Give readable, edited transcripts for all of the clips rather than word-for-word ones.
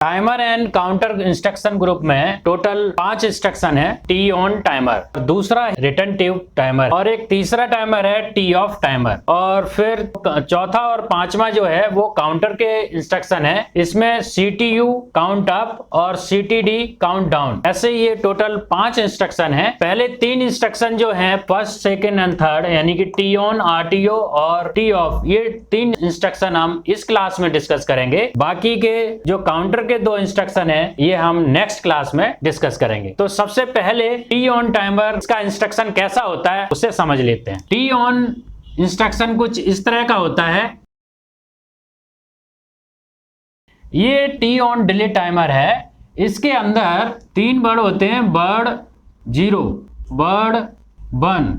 Timer and counter instruction group में total 5 instruction है। T on timer, दूसरा retentive timer और एक तीसरा टाइमर है टी ऑफ टाइमर, और फिर चौथा और पांचवा जो है वो काउंटर के इंस्ट्रक्शन है। इसमें सीटीयू काउंट अप और सीटीडी काउंट डाउन, ऐसे ये टोटल 5 इंस्ट्रक्शन है। पहले 3 इंस्ट्रक्शन जो है फर्स्ट, सेकेंड एंड थर्ड, यानी कि टी ऑन, आरटीओ और टी ऑफ, ये 3 इंस्ट्रक्शन हम इस क्लास में डिस्कस करेंगे। बाकी के जो काउंटर के 2 इंस्ट्रक्शन है ये हम नेक्स्ट क्लास में डिस्कस करेंगे। तो सबसे पहले टी ऑन टाइमर का इंस्ट्रक्शन कैसा होता है उसे समझ लेते हैं। टी ऑन इंस्ट्रक्शन कुछ इस तरह का होता है। ये टी ऑन डिले टाइमर है। इसके अंदर 3 वर्ड होते हैं, वर्ड 0, वर्ड 1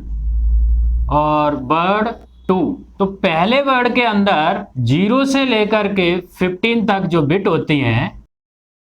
और वर्ड 2। तो पहले वर्ड के अंदर 0 से लेकर के 15 तक जो बिट होती हैं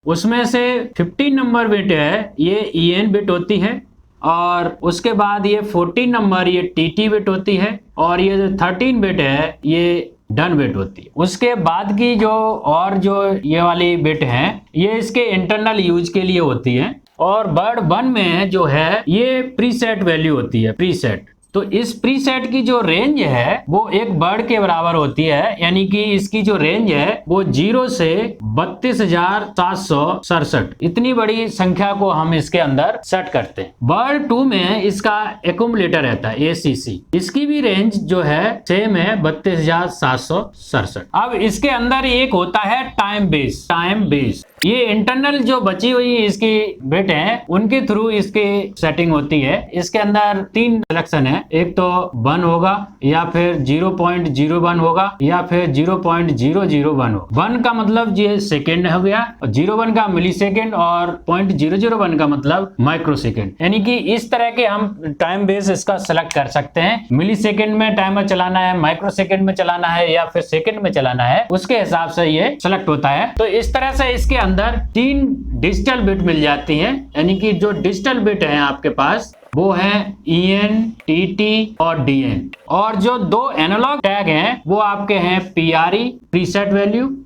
उसमें से 15 नंबर बिट है ये EN बिट होती है, और उसके बाद ये 14 नंबर ये TT बिट होती है, और ये जो 13 बिट है ये डन बिट होती है। उसके बाद की जो और जो ये वाली बिट हैं ये इसके इंटरनल यूज के लिए होती है। और वर्ड 1 में जो है ये प्रीसेट वैल्यू होती है, प्रीसेट। तो इस प्रीसेट की जो रेंज है वो एक वर्ड के बराबर होती है, यानी कि इसकी जो रेंज है वो 0 से 32,767, इतनी बड़ी संख्या को हम इसके अंदर सेट करते हैं। वर्ड 2 में इसका एक्यूमुलेटर रहता है, ACC, इसकी भी रेंज जो है सेम है 32,767। अब इसके अंदर एक होता है टाइम बेस। टाइम बेस ये इंटरनल जो बची हुई इसकी बिट है उनके थ्रू इसकी सेटिंग होती है। इसके अंदर 3 सिलेक्शन है, एक तो 1 होगा या फिर 0.01 होगा या फिर 0.001 होगा। 1 का मतलब ये सेकेंड हो गया, और 01 का मिली सेकेंड, और 0.001 का मतलब माइक्रो सेकेंड। यानी कि इस तरह के हम टाइम बेस इसका सेलेक्ट कर सकते हैं। मिली सेकेंड में टाइमर चलाना है, माइक्रो सेकेंड में चलाना है या फिर सेकेंड में चलाना है, उसके हिसाब से ये सेलेक्ट होता है। तो इस तरह से इसके अंदर 3 डिजिटल बिट मिल जाती हैं, यानी कि जो डिजिटल बिट है आपके पास वो है EN, TT और DN, और जो 2 एनालॉग टैग हैं वो आपके हैं PRE प्रीसेट वैल्यू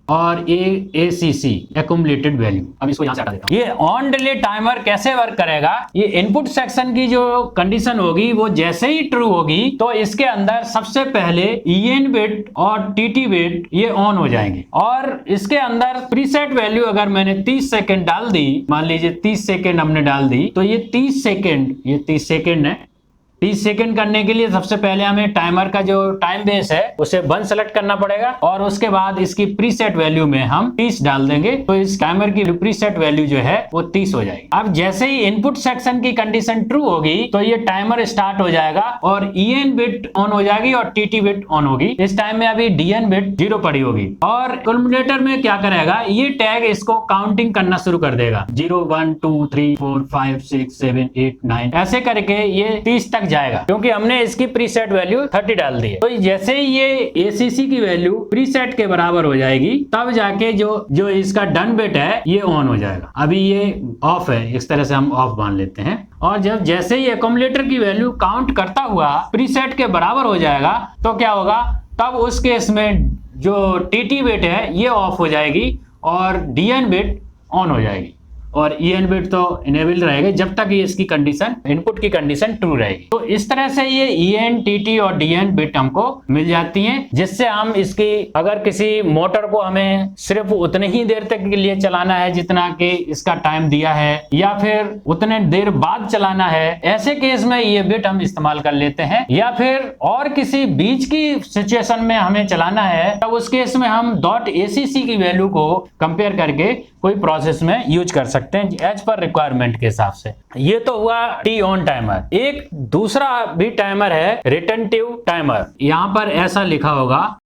और ACC एक्यूमुलेटेड वैल्यू। अब इसको यहां से हटा देता हूं। ये ऑन डिले टाइमर कैसे वर्क करेगा, ये इनपुट सेक्शन की जो कंडीशन होगी वो जैसे ही ट्रू होगी तो इसके अंदर सबसे पहले EN बिट और TT बिट ये ऑन हो जाएंगे, और इसके अंदर प्रीसेट वैल्यू अगर मैंने 30 सेकेंड डाल दी, मान लीजिए 30 सेकेंड हमने डाल दी, तो ये 30 सेकेंड, ये 30 सेकेंड है। 30 सेकेंड करने के लिए सबसे पहले हमें टाइमर का जो टाइम बेस है उसे 1 सेलेक्ट करना पड़ेगा, और उसके बाद इसकी प्रीसेट वैल्यू में हम 30 डाल देंगे, तो इस टाइमर की प्रीसेट वैल्यू जो है वो 30 हो जाएगी। अब जैसे ही इनपुट सेक्शन की कंडीशन ट्रू होगी तो ये टाइमर स्टार्ट हो जाएगा और EN बिट ऑन हो जाएगी और TT बिट ऑन होगी। इस टाइम में अभी DN बिट 0 पड़ी होगी, और कैलकुलेटर में क्या करेगा, ये टैग इसको काउंटिंग करना शुरू कर देगा, 0 1 2 3 4 5 6 7 8 9 ऐसे करके ये 30 तक जाएगा, क्योंकि हमने इसकी प्रीसेट वैल्यू 30 डाल दी है। तो जैसे ही ये ACC की वैल्यू प्रीसेट के बराबर हो जाएगी तब जाके जो इसका डन बिट है ये ऑन हो जाएगा। अभी ये ऑफ है, इस तरह से हम ऑफ मान लेते हैं। और जब जैसे ही एक्यूमुलेटर की वैल्यू काउंट करता हुआ प्रीसेट के बराबर हो जाएगा तो क्या होगा, तब उस केस में जो TT बिट है ये ऑफ हो जाएगी और DN बिट ऑन हो जाएगी, और EN बिट तो इनेबल रहेगा जब तक ये इसकी कंडीशन, इनपुट की कंडीशन ट्रू रहेगी। तो इस तरह से ये EN, TT और DN बिट हमको मिल जाती हैं, जिससे हम इसकी, अगर किसी मोटर को हमें सिर्फ उतने ही देर तक के लिए चलाना है जितना कि इसका टाइम दिया है, या फिर उतने देर बाद चलाना है, ऐसे केस में ये बिट हम इस्तेमाल कर लेते हैं। या फिर और किसी बीच की सिचुएशन में हमें चलाना है तब उस केस में हम .ACC की वैल्यू को कंपेयर करके कोई प्रोसेस में यूज कर सकते हैं एज पर रिक्वायरमेंट के हिसाब से। ये तो हुआ टी ऑन टाइमर। एक दूसरा भी टाइमर है रिटेंटिव टाइमर, यहां पर ऐसा लिखा होगा।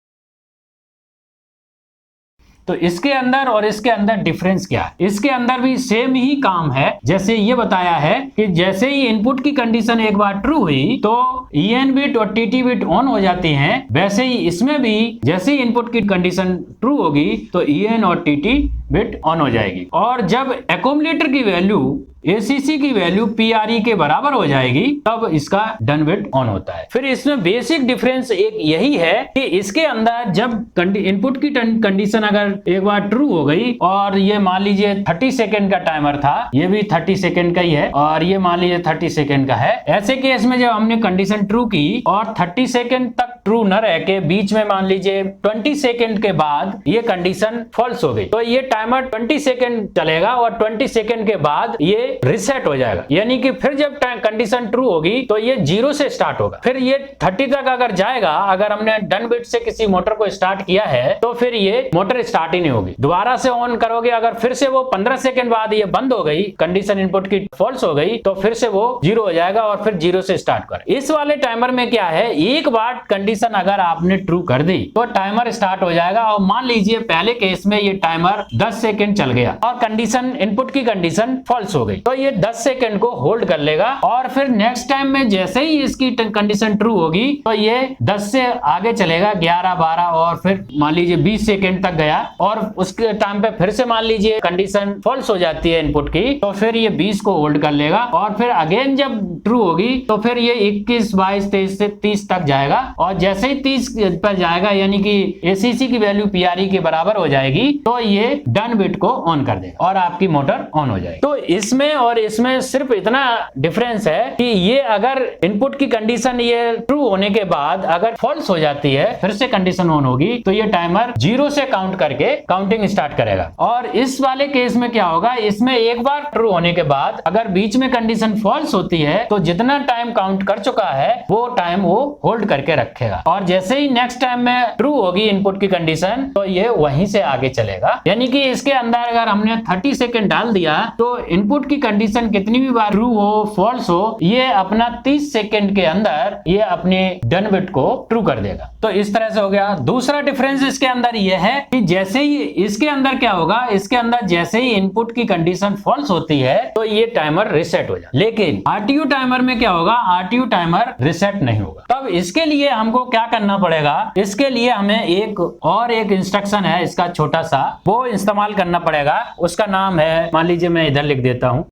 तो इसके अंदर और इसके अंदर डिफरेंस क्या है, इसके अंदर भी सेम ही काम है। जैसे ये बताया है कि जैसे ही इनपुट की कंडीशन एक बार ट्रू हुई तो EN बिट और TT बिट ऑन हो जाती हैं, वैसे ही इसमें भी जैसे ही इनपुट की कंडीशन ट्रू होगी तो EN और TT बिट ऑन हो जाएगी। और जब एक्यूमुलेटर की वैल्यू ACC की वैल्यू PRE के बराबर हो जाएगी तब इसका डन बिट ऑन होता है। फिर इसमें बेसिक डिफरेंस एक यही है कि इसके अंदर जब इनपुट की कंडीशन अगर एक बार ट्रू हो गई और ये मान लीजिए 30 सेकेंड का टाइमर था, ये भी 30 सेकेंड का ही है और ये मान लीजिए 30 सेकेंड का है। ऐसे केस में जब हमने कंडीशन ट्रू की और 30 सेकेंड तक ट्रू न रह के बीच में मान लीजिए 20 सेकेंड के बाद ये कंडीशन फॉल्स हो गई, तो ये टाइमर 20 सेकेंड चलेगा और 20 सेकेंड के बाद ये रिसेट हो जाएगा। यानी कि फिर जब कंडीशन ट्रू होगी तो ये 0 से स्टार्ट होगा। फिर ये 30 तक अगर जाएगा, अगर हमने डन बिट से किसी मोटर को स्टार्ट किया है तो फिर ये मोटर स्टार्ट ही नहीं होगी। दोबारा से ऑन करोगे, अगर फिर से वो 15 सेकेंड बाद ये बंद हो गई, कंडीशन इनपुट की फॉल्स हो गई, तो फिर से वो 0 हो जाएगा और फिर 0 से स्टार्ट कर। इस वाले टाइमर में क्या है, एक बार कंडीशन अगर आपने ट्रू कर दी तो टाइमर स्टार्ट हो जाएगा। और मान लीजिए पहले केस में ये टाइमर 10 सेकेंड चल गया और कंडीशन इनपुट की कंडीशन फॉल्स हो गई, तो ये 10 सेकेंड को होल्ड कर लेगा और फिर नेक्स्ट टाइम में जैसे ही इसकी कंडीशन ट्रू होगी तो ये 10 से आगे चलेगा, 11, 12 और फिर मान लीजिए 20 सेकेंड तक गया और उसके टाइम पे फिर से मान लीजिए कंडीशन फॉल्स हो जाती है इनपुट की, तो फिर ये 20 को होल्ड कर लेगा और फिर अगेन जब ट्रू होगी तो फिर ये 21, 22, 23 से 30 तक जाएगा और जैसे ही 30 पर जाएगा यानी कि ACC की वैल्यू PRE के बराबर हो जाएगी तो ये डन बिट को ऑन कर देगा और आपकी मोटर ऑन हो जाएगी। तो इसमें और इसमें सिर्फ इतना डिफरेंस है कि ये अगर इनपुट की कंडीशन ये ट्रू होने के बाद अगर फॉल्स हो जाती है, फिर से कंडीशन ऑन होगी तो ये टाइमर 0 से काउंट करके काउंटिंग स्टार्ट करेगा। और इस वाले केस में क्या होगा, इसमें एक बार ट्रू होने के बाद अगर बीच में कंडीशन फॉल्स होती है तो जितना टाइम काउंट कर चुका है वो टाइम वो होल्ड करके रखेगा और जैसे ही नेक्स्ट टाइम में ट्रू होगी इनपुट की कंडीशन तो ये वहीं से आगे चलेगा। यानी कि इसके अंदर अगर हमने 30 सेकेंड डाल दिया तो इनपुट की कंडीशन कितनी भी बार ट्रू हो फॉल्स हो, ये अपना 30 सेकेंड के अंदर ये अपने डन बिट को ट्रू कर देगा। तो इस तरह से हो गया। दूसरा डिफरेंस इसके अंदर ये है कि जैसे ही इसके अंदर क्या होगा, इसके अंदर जैसे ही इनपुट की कंडीशन फॉल्स होती है तो ये टाइमर रिसेट हो जाए। लेकिन RTU टाइमर में क्या होगा, RTU टाइमर रिसेट नहीं होगा। तब इसके लिए हमको क्या करना पड़ेगा, इसके लिए हमें एक इंस्ट्रक्शन है इसका छोटा सा, वो इस्तेमाल करना पड़ेगा। उसका नाम है, मान लीजिए मैं इधर लिख देता हूं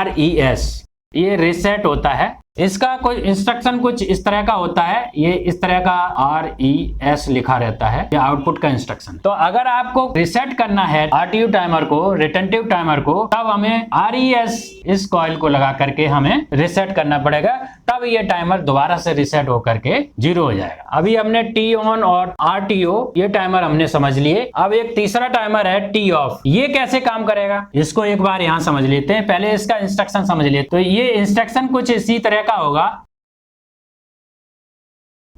RES। ये रिसेट होता है। इसका कोई इंस्ट्रक्शन कुछ इस तरह का होता है, ये इस तरह का RES लिखा रहता है, ये आउटपुट का इंस्ट्रक्शन। तो अगर आपको रिसेट करना है RTU टाइमर को, रिटेंटिव टाइमर को, तब हमें RES इस कॉइल को लगा करके हमें रिसेट करना पड़ेगा, तब ये टाइमर दोबारा से रिसेट होकर के 0 हो जाएगा। अभी हमने T-on और RTO ये टाइमर हमने समझ लिए। अब एक तीसरा टाइमर है T-off। ये कैसे काम करेगा इसको एक बार यहाँ समझ लेते हैं। पहले इसका इंस्ट्रक्शन समझ लेते। तो ये इंस्ट्रक्शन कुछ इसी तरह का होगा।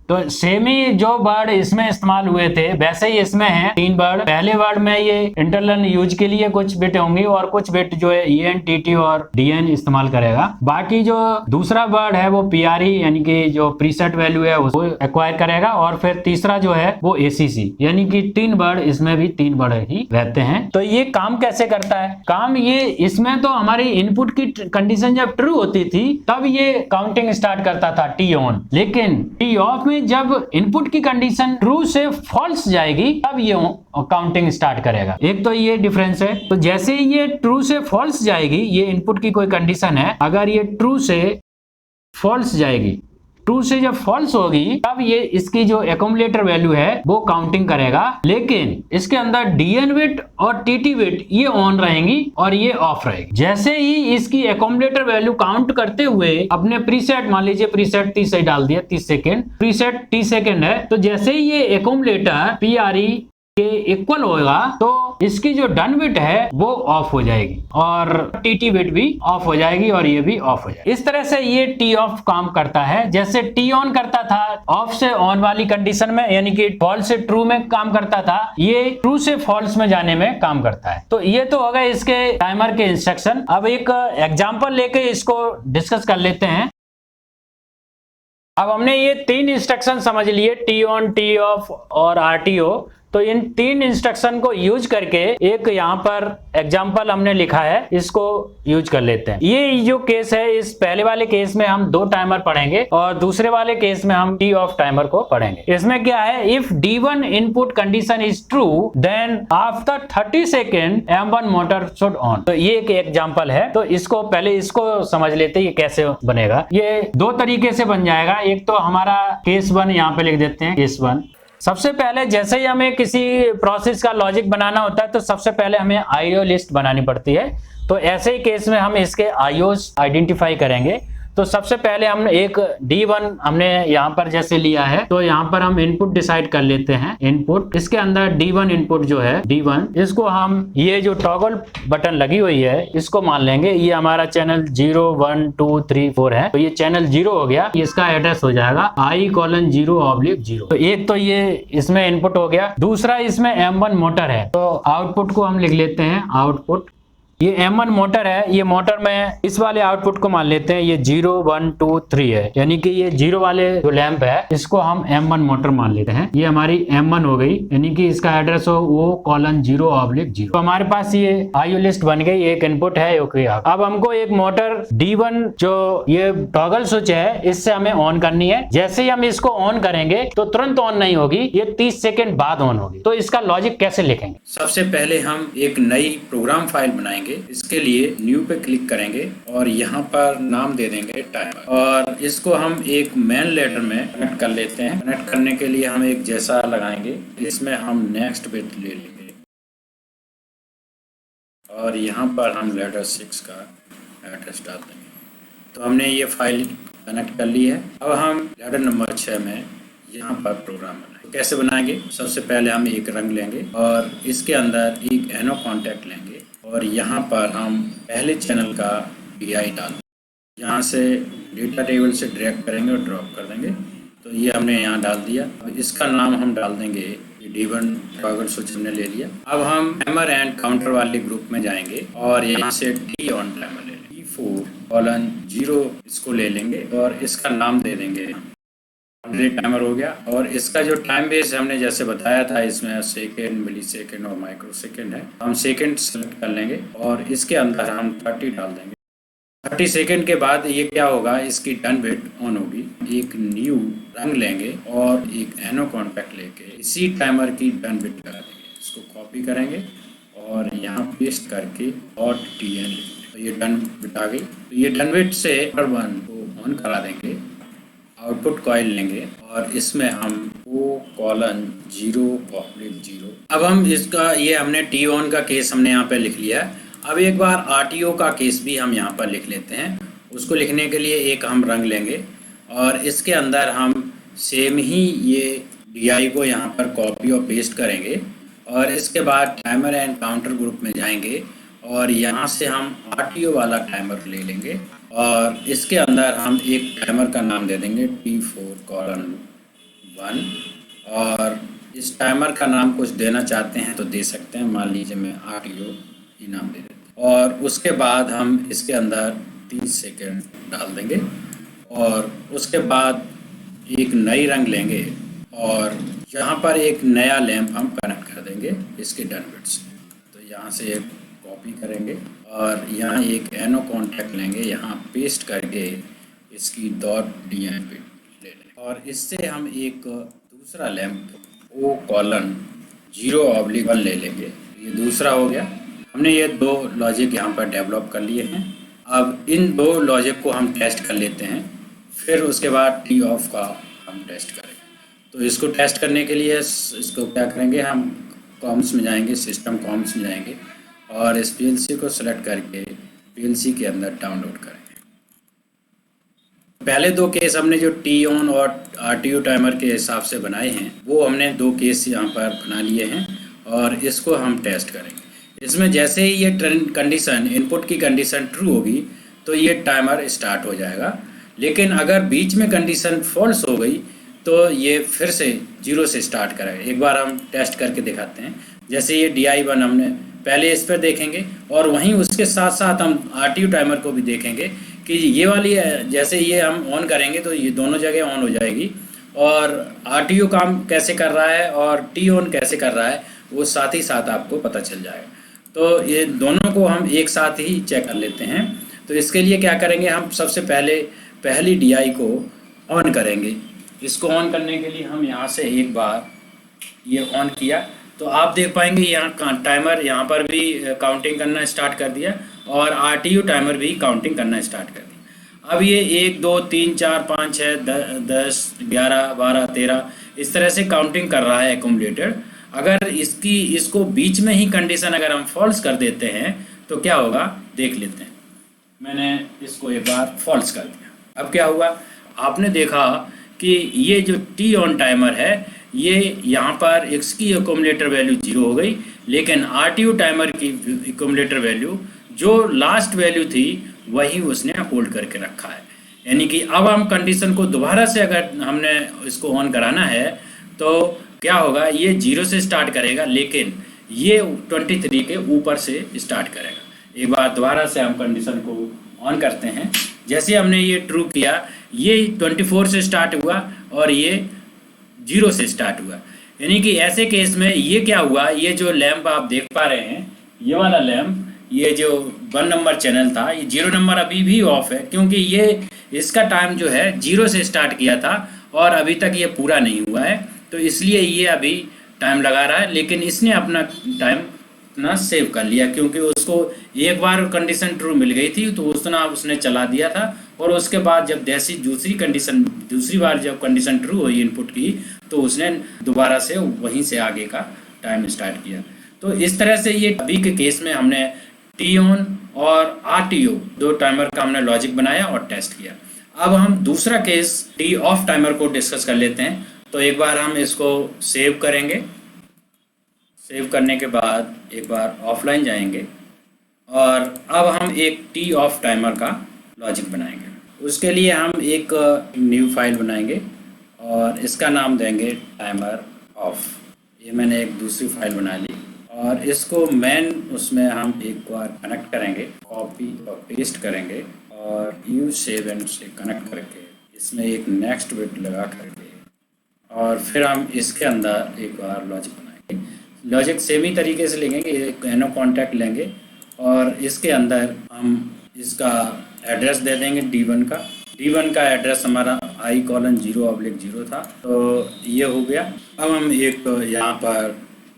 तो सेम ही जो वर्ड इसमें इस्तेमाल हुए थे वैसे ही इसमें हैं 3 वर्ड। पहले वर्ड में ये इंटरनल यूज के लिए कुछ बिट होंगी और कुछ बिट जो है EN, TT और DN इस्तेमाल करेगा। बाकी जो दूसरा वर्ड है वो PRE यानी कि जो प्रीसेट वैल्यू है उसको एक्वायर करेगा और फिर तीसरा जो है वो ACC यानी कि 3 वर्ड, इसमें भी 3 वर्ड ही रहते हैं। तो ये काम कैसे करता है, काम ये इसमें तो हमारी इनपुट की कंडीशन जब ट्रू होती थी तब ये काउंटिंग स्टार्ट करता था T-on, लेकिन T-off में जब इनपुट की कंडीशन ट्रू से फॉल्स जाएगी तब ये काउंटिंग स्टार्ट करेगा। एक तो ये डिफरेंस है। तो जैसे ही ये ट्रू से फॉल्स जाएगी, ये इनपुट की कोई कंडीशन है, अगर ये ट्रू से फॉल्स जाएगी, ट्रू से जब फॉल्स होगी तब ये इसकी जो एक्यूमुलेटर वैल्यू है वो काउंटिंग करेगा, लेकिन इसके अंदर DN बिट और TT बिट ये ऑन रहेंगी और ये ऑफ रहेगी। जैसे ही इसकी एक्यूमुलेटर वैल्यू काउंट करते हुए अपने प्रीसेट, मान लीजिए प्रीसेट 30 से डाल दिया, 30 सेकेंड, प्रीसेट 30 सेकेंड है, तो जैसे ही ये एक्यूमुलेटर PRE के इक्वल होगा तो इसकी जो डन बिट है वो ऑफ हो जाएगी और TT बिट भी ऑफ हो जाएगी और ये भी ऑफ हो जाएगी। इस तरह से ये T-off काम करता है। जैसे T-on करता था ऑफ से ऑन वाली कंडीशन में, यानी कि फॉल्स से ट्रू में काम करता था, ये ट्रू से फॉल्स में जाने में काम करता है। तो ये तो हो गए इसके टाइमर के इंस्ट्रक्शन। अब एक एग्जाम्पल लेके इसको डिस्कस कर लेते हैं। अब हमने ये 3 इंस्ट्रक्शन समझ लिए, T-on, T-off और RTO। तो इन 3 इंस्ट्रक्शन को यूज करके एक यहाँ पर एग्जाम्पल हमने लिखा है, इसको यूज कर लेते हैं। ये जो केस है, इस पहले वाले केस में हम 2 टाइमर पढ़ेंगे और दूसरे वाले केस में हम टी ऑफ टाइमर को पढ़ेंगे। इसमें क्या है, if D1 input condition is true then after 30 second M1 motor should on. तो ये एक एग्जाम्पल है, तो इसको पहले इसको समझ लेते हैं ये कैसे बनेगा। ये 2 तरीके से बन जाएगा। एक तो हमारा केस 1 यहाँ पे लिख देते हैं, केस 1। सबसे पहले जैसे ही हमें किसी प्रोसेस का लॉजिक बनाना होता है तो सबसे पहले हमें आईओ लिस्ट बनानी पड़ती है। तो ऐसे ही केस में हम इसके आईओस आइडेंटिफाई करेंगे। तो सबसे पहले हमने एक D1 हमने यहाँ पर जैसे लिया है, तो यहाँ पर हम इनपुट डिसाइड कर लेते हैं। इनपुट, इसके अंदर D1 इनपुट जो है D1, इसको हम ये जो टॉगल बटन लगी हुई है इसको मान लेंगे। ये हमारा चैनल 0 1 2 3 4 है, तो ये चैनल 0 हो गया। इसका एड्रेस हो जाएगा I:0/0। तो एक तो ये इसमें इनपुट हो गया। दूसरा इसमें M1 मोटर है, तो आउटपुट को हम लिख लेते हैं आउटपुट। ये M1 मोटर है, ये मोटर में इस वाले आउटपुट को मान लेते हैं, ये 0 1 2 3 है, यानी कि ये 0 वाले जो लैंप है इसको हम M1 मोटर मान लेते हैं। ये हमारी M1 हो गई, यानी कि इसका एड्रेस हो O:0/0। तो हमारे पास ये आईओ लिस्ट बन गई, एक इनपुट है। ओके, अब हमको एक मोटर D1 जो ये टॉगल स्विच है इससे हमें ऑन करनी है। जैसे ही हम इसको ऑन करेंगे तो तुरंत ऑन नहीं होगी, ये 30 सेकेंड बाद ऑन होगी। तो इसका लॉजिक कैसे लिखेंगे? सबसे पहले हम एक नई प्रोग्राम फाइल बनाएंगे। इसके लिए न्यू पे क्लिक करेंगे और यहाँ पर नाम दे देंगे टाइमर, और इसको हम एक मेन लेटर में कनेक्ट कर लेते हैं। कनेक्ट करने के लिए हम एक जैसा लगाएंगे, इसमें हम नेक्स्ट बिट ले लेंगे और यहाँ पर हम लेटर 6 का एड्रेस डाल देंगे। तो हमने ये फाइल कनेक्ट कर ली है। अब हम लेटर नंबर 6 में यहाँ पर प्रोग्राम बनाएंगे। कैसे बनाएंगे? सबसे पहले हम एक रंग लेंगे और इसके अंदर एक एनो कॉन्टैक्ट लेंगे और यहाँ पर हम पहले चैनल का DI डाल देंगे। यहाँ से डेटा टेबल से ड्रैग करेंगे और ड्रॉप कर देंगे। तो ये हमने यहाँ डाल दिया। अब इसका नाम हम डाल देंगे D1 टॉगल स्विच हमने ले लिया। अब हम टाइमर एंड काउंटर वाले ग्रुप में जाएंगे और यहाँ से T ऑन टाइमर ले लेंगे, T4:0 इसको ले लेंगे और इसका नाम दे देंगे टाइमर हो गया। और इसका जो टाइम बेस हमने जैसे बताया था, इसमें सेकेंड, मिली सेकेंड और माइक्रो सेकेंड है। हम सेकेंड सेलेक्ट कर लेंगे और इसके अंदर हम 30 डाल देंगे। 30 सेकेंड के बाद ये क्या होगा, इसकी टर्न बिट ऑन होगी। एक न्यू रंग लेंगे और एक एनो कॉन्टैक्ट लेके इसी टाइमर की टर्न बिट करा देंगे। इसको कॉपी करेंगे और यहाँ पेस्ट करके .tn, तो ये टर्न बिट आ गई। तो ये टर्न बिट से 1 को ऑन करा देंगे। आउटपुट कॉइल लेंगे और इसमें हम O:0/0। अब हम इसका ये हमने T ऑन का केस हमने यहाँ पे लिख लिया है। अब एक बार RTO का केस भी हम यहाँ पर लिख लेते हैं। उसको लिखने के लिए एक हम रंग लेंगे और इसके अंदर हम सेम ही ये DI को यहाँ पर कॉपी और पेस्ट करेंगे और इसके बाद टाइमर एंड काउंटर ग्रुप में जाएंगे और यहाँ से हम RTO वाला टाइमर ले लेंगे और इसके अंदर हम एक टाइमर का नाम दे देंगे T4:1। और इस टाइमर का नाम कुछ देना चाहते हैं तो दे सकते हैं, मान लीजिए मैं RTO ही नाम दे देते हैं। और उसके बाद हम इसके अंदर 30 सेकेंड डाल देंगे और उसके बाद एक नई रंग लेंगे और यहाँ पर एक नया लैंप हम कनेक्ट कर देंगे इसके टर्न बिट से। तो यहाँ से कॉपी करेंगे और यहाँ एक एनो कॉन्टैक्ट लेंगे, यहाँ पेस्ट करके इसकी .tn बिट ले लेंगे और इससे हम एक दूसरा लैंप O:0/1 ले लेंगे। ये दूसरा हो गया। हमने ये 2 लॉजिक यहाँ पर डेवलप कर लिए हैं। अब इन 2 लॉजिक को हम टेस्ट कर लेते हैं, फिर उसके बाद T ऑफ का हम टेस्ट करेंगे। तो इसको टेस्ट करने के लिए इसको क्या करेंगे, हम कॉम्स में जाएंगे, सिस्टम कॉम्स में जाएंगे और इस PLC को सेलेक्ट करके PLC के अंदर डाउनलोड करेंगे। पहले 2 केस हमने जो T ऑन और RTO टाइमर के हिसाब से बनाए हैं, वो हमने 2 केस यहाँ पर बना लिए हैं और इसको हम टेस्ट करेंगे। इसमें जैसे ही ये कंडीशन, इनपुट की कंडीशन ट्रू होगी तो ये टाइमर स्टार्ट हो जाएगा। लेकिन अगर बीच में कंडीशन फॉल्स हो गई तो ये फिर से 0 से स्टार्ट करेगा। एक बार हम टेस्ट करके दिखाते हैं। जैसे ये DI1 हमने पहले इस पर देखेंगे और वहीं उसके साथ साथ हम RTO टाइमर को भी देखेंगे कि ये वाली जैसे ये हम ऑन करेंगे तो ये दोनों जगह ऑन हो जाएगी और RTO काम कैसे कर रहा है और टी ऑन कैसे कर रहा है वो साथ ही साथ आपको पता चल जाएगा। तो ये दोनों को हम एक साथ ही चेक कर लेते हैं। तो इसके लिए क्या करेंगे, हम सबसे पहले पहली DI को ऑन करेंगे। इसको ऑन करने के लिए हम यहाँ से एक बार ये ऑन किया तो आप देख पाएंगे यहाँ टाइमर यहाँ पर भी काउंटिंग करना स्टार्ट कर दिया और RTO टाइमर भी काउंटिंग करना स्टार्ट कर दिया। अब ये 1 2 3 4 5 6 10 11 12 13 इस तरह से काउंटिंग कर रहा है एक्यूमुलेटर। अगर इसको बीच में ही कंडीशन अगर हम फॉल्स कर देते हैं तो क्या होगा देख लेते हैं। मैंने इसको एक बार फॉल्स कर दिया। अब क्या हुआ, आपने देखा कि ये जो टी ऑन टाइमर है ये यहाँ पर इसकी एक्यूमुलेटर वैल्यू 0 हो गई, लेकिन RTO टाइमर की एक्यूमुलेटर वैल्यू जो लास्ट वैल्यू थी वही उसने होल्ड करके रखा है। यानी कि अब हम कंडीशन को दोबारा से अगर हमने इसको ऑन कराना है तो क्या होगा, ये 0 से स्टार्ट करेगा लेकिन ये 23 के ऊपर से स्टार्ट करेगा। एक बार दोबारा से हम कंडीशन को ऑन करते हैं। जैसे हमने ये ट्रू किया ये 24 से स्टार्ट हुआ और ये 0 से स्टार्ट हुआ। यानी कि ऐसे केस में ये क्या हुआ, ये जो लैंप आप देख पा रहे हैं ये वाला लैंप, ये जो 1 नंबर चैनल था ये 0 नंबर अभी भी ऑफ है, क्योंकि ये इसका टाइम जो है 0 से स्टार्ट किया था और अभी तक ये पूरा नहीं हुआ है, तो इसलिए ये अभी टाइम लगा रहा है। लेकिन इसने अपना टाइम ना सेव कर लिया, क्योंकि उसको एक बार कंडीशन ट्रू मिल गई थी तो उतना उसने चला दिया था और उसके बाद जब जैसी दूसरी बार जब कंडीशन ट्रू हुई इनपुट की तो उसने दोबारा से वहीं से आगे का टाइम स्टार्ट किया। तो इस तरह से ये अभी के केस में हमने टी ऑन और RTO दो टाइमर का हमने लॉजिक बनाया और टेस्ट किया। अब हम दूसरा केस टी ऑफ टाइमर को डिस्कस कर लेते हैं। तो एक बार हम इसको सेव करेंगे। सेव करने के बाद एक बार ऑफलाइन जाएंगे और अब हम एक टी ऑफ टाइमर का लॉजिक बनाएंगे। उसके लिए हम एक न्यू फाइल बनाएंगे और इसका नाम देंगे टाइमर ऑफ। ये मैंने एक दूसरी फाइल बना ली और इसको मेन उसमें हम एक बार कनेक्ट करेंगे, कॉपी और पेस्ट करेंगे और यूज सेव एंड से कनेक्ट करके इसमें एक नेक्स्ट बिट लगा करके और फिर हम इसके अंदर एक बार लॉजिक बनाएंगे। लॉजिक सेम ही तरीके से लेंगे, एक एनो कॉन्टैक्ट लेंगे और इसके अंदर हम इसका एड्रेस दे देंगे D1 का एड्रेस हमारा I:0/0 था, तो ये हो गया। अब हम एक यहाँ पर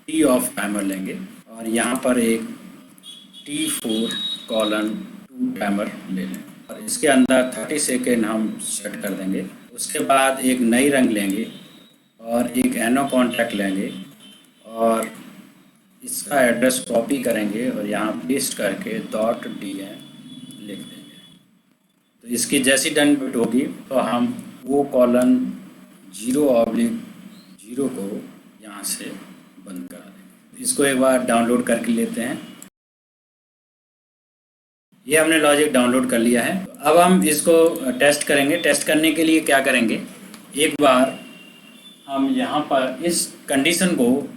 टी ऑफ टाइमर लेंगे और यहाँ पर एक T4:2 टाइमर ले लें और इसके अंदर 30 सेकेंड हम सेट कर देंगे। उसके बाद एक नई रंग लेंगे और एक एनो कॉन्टैक्ट लेंगे और इसका एड्रेस कॉपी करेंगे और यहाँ पेस्ट करके .dn लिख देंगे। तो इसकी जैसी डन बिट होगी तो हम O:0/0 को यहाँ से बंद करा देंगे। इसको एक बार डाउनलोड करके लेते हैं। ये हमने लॉजिक डाउनलोड कर लिया है। अब हम इसको टेस्ट करेंगे। टेस्ट करने के लिए क्या करेंगे, एक बार हम यहाँ पर इस कंडीशन को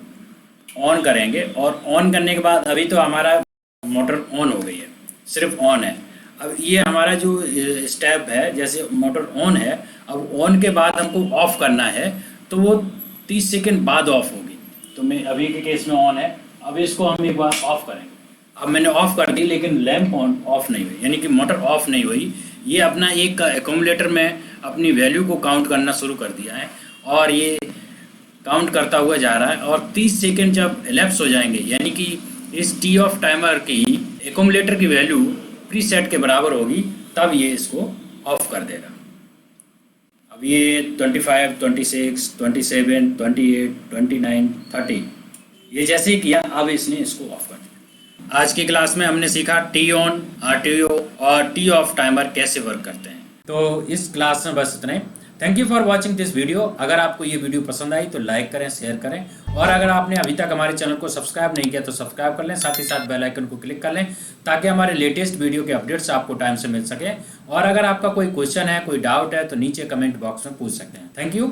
ऑन करेंगे और ऑन करने के बाद अभी तो हमारा मोटर ऑन हो गई है, सिर्फ ऑन है। अब ये हमारा जो स्टेप है, जैसे मोटर ऑन है, अब ऑन के बाद हमको ऑफ़ करना है तो वो 30 सेकंड बाद ऑफ होगी। तो मैं अभी के केस में ऑन है, अब इसको हम एक बार ऑफ़ करेंगे। अब मैंने ऑफ़ कर दी लेकिन लैंप ऑफ नहीं हुई, यानी कि मोटर ऑफ नहीं हुई। ये अपना एक एक्यूमुलेटर में अपनी वैल्यू को काउंट करना शुरू कर दिया है और ये काउंट करता हुआ जा रहा है और 30 सेकंड जब एलैप्स हो जाएंगे, यानी कि इस टी ऑफ टाइमर की एक्यूमुलेटर की वैल्यू प्रीसेट के बराबर होगी, तब ये इसको ऑफ कर देगा। अब ये 25, 26, 27, 28, 29, 30 ये जैसे ही किया, अब इसने इसको ऑफ कर दिया। आज की क्लास में हमने सीखा टी ऑन, RTO और टी ऑफ टाइमर कैसे वर्क करते हैं। तो इस क्लास में बस इतना ही। Thank you for watching this video. अगर आपको ये वीडियो पसंद आई तो लाइक करें, शेयर करें और अगर आपने अभी तक हमारे चैनल को सब्सक्राइब नहीं किया तो सब्सक्राइब कर लें, साथ ही साथ बेल आइकन को क्लिक कर लें ताकि हमारे लेटेस्ट वीडियो के अपडेट्स आपको टाइम से मिल सके। और अगर आपका कोई क्वेश्चन है, कोई डाउट है तो नीचे कमेंट बॉक्स में पूछ सकते हैं। Thank you.